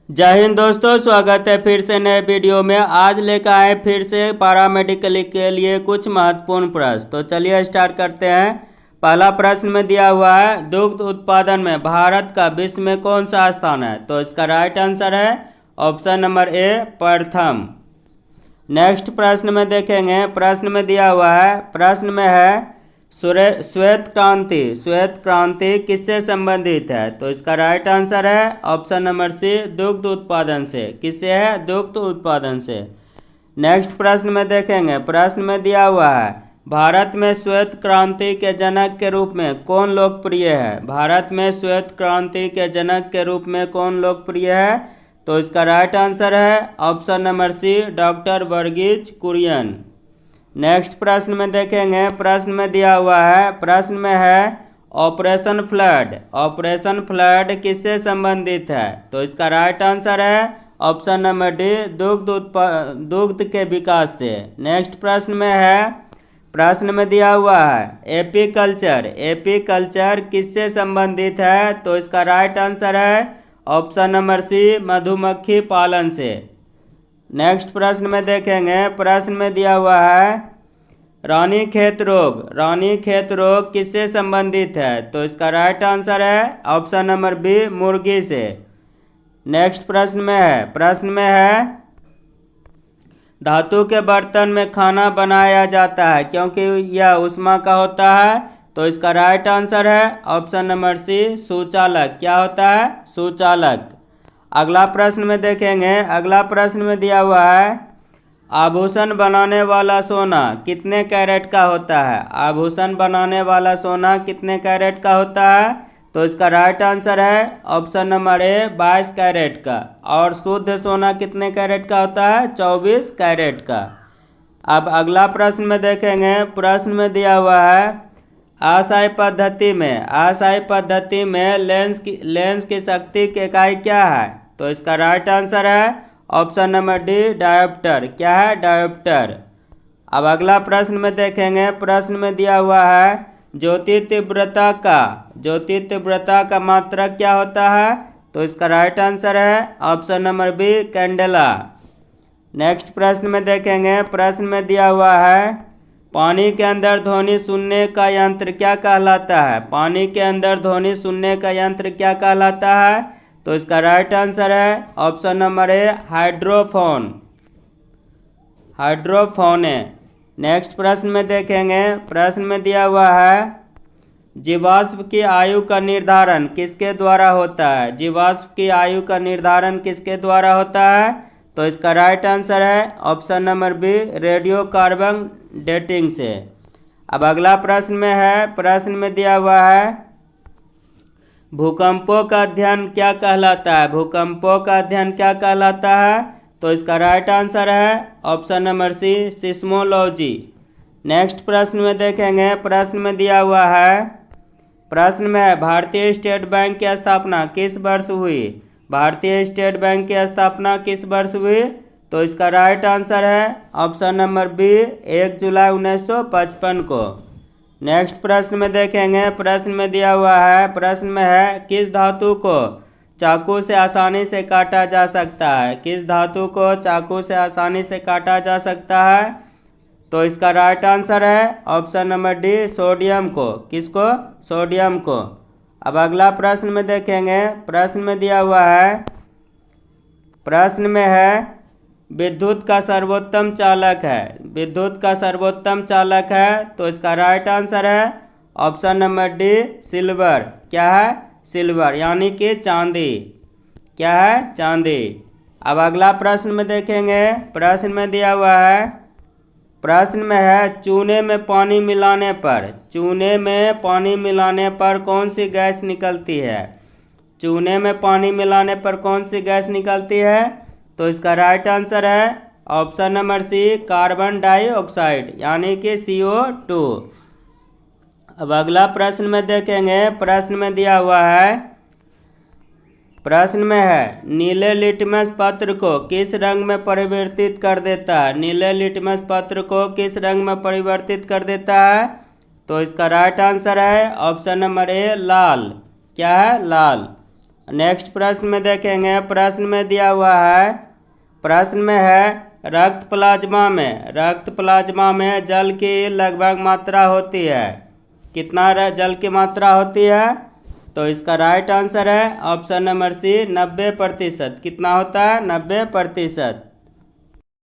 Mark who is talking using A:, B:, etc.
A: जय हिंद दोस्तों, स्वागत है फिर से नए वीडियो में। आज लेकर आए फिर से पैरामेडिकल के लिए कुछ महत्वपूर्ण प्रश्न। तो चलिए स्टार्ट करते हैं। पहला प्रश्न में दिया हुआ है, दुग्ध उत्पादन में भारत का विश्व में कौन सा स्थान है? तो इसका राइट आंसर है ऑप्शन नंबर ए, प्रथम। नेक्स्ट प्रश्न में देखेंगे। प्रश्न में दिया हुआ है, प्रश्न में है श्वेत क्रांति किससे संबंधित है? तो इसका राइट आंसर है ऑप्शन नंबर सी, दुग्ध उत्पादन से। किससे है? दुग्ध उत्पादन से। नेक्स्ट प्रश्न में देखेंगे। प्रश्न में दिया हुआ है, भारत में श्वेत क्रांति के जनक के रूप में कौन लोकप्रिय है? भारत में श्वेत क्रांति के जनक के रूप में कौन लोकप्रिय है? तो इसका राइट आंसर है option number C, doctor Verghese Kurien. Next प्रश्न में देखेंगे। प्रश्न में दिया हुआ है, प्रश्न में है ऑपरेशन फ्लड किससे संबंधित है? तो इसका राइट आंसर है ऑप्शन नंबर डी, दुग्ध के विकास से। नेक्स्ट प्रश्न में है, प्रश्न में दिया हुआ है एपी कल्चर किससे संबंधित है? तो इसका राइट आंसर है ऑप्शन नंबर सी, मधुमक्खी पालन से। नेक्स्ट प्रश्न में देखेंगे। प्रश्न में दिया हुआ है, रानीखेत रोग किससे संबंधित है? तो इसका राइट आंसर है ऑप्शन नंबर बी, मुर्गी से। नेक्स्ट प्रश्न में है धातु के बर्तन में खाना बनाया जाता है क्योंकि यह ऊष्मा का होता है? तो इसका राइट आंसर है ऑप्शन नंबर सी, सुचालक। क्या होता है? सुचालक। अगला प्रश्न में देखेंगे। अगला प्रश्न में दिया हुआ है, आभूषण बनाने वाला सोना कितने कैरेट का होता है? आभूषण बनाने वाला सोना कितने कैरेट का होता है? तो इसका राइट आंसर है ऑप्शन नंबर ए, 22 कैरेट का। और शुद्ध सोना कितने कैरेट का होता है? 24 कैरेट का। अब अगला प्रश्न में देखेंगे। प्रश्न में दिया हुआ है, आशाई पद्धति में लेंस की शक्ति की इकाई क्या है? तो इसका राइट आंसर है ऑप्शन नंबर डी, डायोप्टर। क्या है? डायोप्टर। अब अगला प्रश्न में देखेंगे। प्रश्न में दिया हुआ है, ज्योति तीव्रता का मात्रक क्या होता है? तो इसका राइट आंसर है option number B, candela. Next प्रश्न में देखेंगे। प्रश्न में दिया हुआ है, पानी के अंदर ध्वनि सुनने का यंत्र क्या कहलाता है? पानी के अंदर ध्वनि सुनने का यंत्र क्या कहलाता है? तो इसका राइट आंसर है ऑप्शन नंबर ए, हाइड्रोफोन है। नेक्स्ट प्रश्न में देखेंगे। प्रश्न में दिया हुआ है, जीवाश्म की आयु का निर्धारण किसके द्वारा होता है? जीवाश्म की आयु का निर्धारण किसके द्वारा होता है? तो इसका राइट आंसर है option number B, radio carbon dating से। अब अगला प्रश्न में है। प्रश्न में दिया हुआ है, भूकंपों का अध्ययन क्या कहलाता है? भूकंपों का अध्ययन क्या कहलाता है? तो इसका राइट आंसर है option number C, seismology. Next प्रश्न में देखेंगे। प्रश्न में दिया हुआ है, प्रश्न में है, भारतीय स्टेट बैंक की स्थापना किस वर्ष हुई? भारतीय स्टेट बैंक की स्थापना किस वर्ष हुई? तो इसका राइट आंसर है ऑप्शन नंबर बी, 1 जुलाई 1955 को। नेक्स्ट प्रश्न में देखेंगे। प्रश्न में दिया हुआ है, प्रश्न में है, किस धातु को चाकू से आसानी से काटा जा सकता है? किस धातु को चाकू से आसानी से काटा जा सकता है? तो इसका राइट आंसर है ऑप्शन नंबर डी, सोडियम को। किसको? सोडियम को। अब अगला प्रश्न में देखेंगे। प्रश्न में दिया हुआ है, प्रश्न में है, विद्युत का सर्वोत्तम चालक है। तो इसका राइट आंसर है ऑप्शन नंबर डी, सिल्वर। क्या है? सिल्वर, यानी कि चांदी। क्या है? चांदी। अब अगला प्रश्न में देखेंगे। प्रश्न में दिया हुआ है, प्रश्न में है, चूने में पानी मिलाने पर कौन सी गैस निकलती है? चूने में पानी मिलाने पर कौन सी गैस निकलती है? तो इसका राइट आंसर है option number C, carbon dioxide, यानी कि CO2। अब अगला प्रश्न में देखेंगे। प्रश्न में दिया हुआ है, प्रश्न में है, नीले लिटमस पत्र को किस रंग में परिवर्तित कर देता है? नीले लिटमस पत्र को किस रंग में परिवर्तित कर देता है? तो इसका राइट आंसर है ऑप्शन नंबर ए, लाल। क्या है? लाल। नेक्स्ट प्रश्न में देखेंगे, प्रश्न में दिया हुआ है, प्रश्न में है रक्त प्लाज्मा में जल की लगभग मात्रा होती है। कितना जल की मात्रा होती है? तो इसका राइट आंसर है ऑप्शन नंबर सी 90%। कितना होता है? 90%।